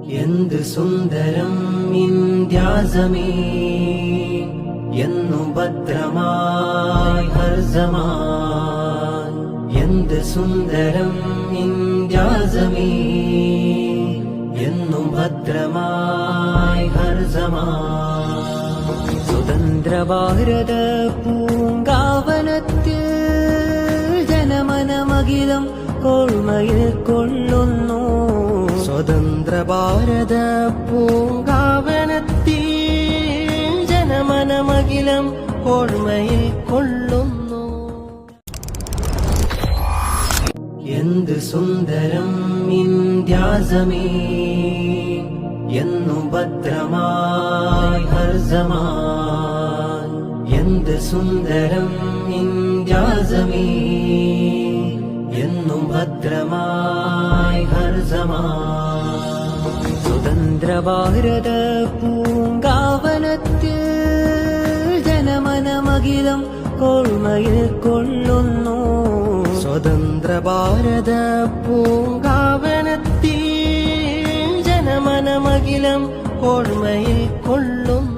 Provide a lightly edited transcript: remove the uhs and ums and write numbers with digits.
എന്ത് സുന്ദരം ഇന്ത്യാസമീൻ എന്നു ഭദ്രമായി ഹർ സമാൻ. എന്ത് സുന്ദരം ഇന്ത്യാസമീൻ എന്നു ഭദ്രമായി ഹർ സമാൻ. സ്വതന്ത്ര ഭാരത പൂങ്കാവനത്തിൽ ജനമനമഖിലം കോൾമയിൽ കൊള്ളുന്നു. സ്വതന്ത്ര ഭാരത പൂങ്കാവനത്തിൽ ജനമനമഖിലം കോൾമയിൽ കൊള്ളുന്നു. എന്ത് സുന്ദരം ഇന്ത്യാസമീൻ എന്നു ഭദ്രമായി ഹർ സമാൻ. എന്ത് സുന്ദരം ഇന്ത്യാസമീൻ എന്നും ഭദ്രമായി ഹർ സമാൻ. സ്വതന്ത്ര ഭാരത പൂങ്കാവനത്തിൽ ജനമനമഖിലം കോൾമയിൽ കൊള്ളുന്നു. സ്വതന്ത്ര ഭാരത പൂങ്കാവനത്തിൽ ജനമനമഖിലം കോൾമയിൽ കൊള്ളുന്നു.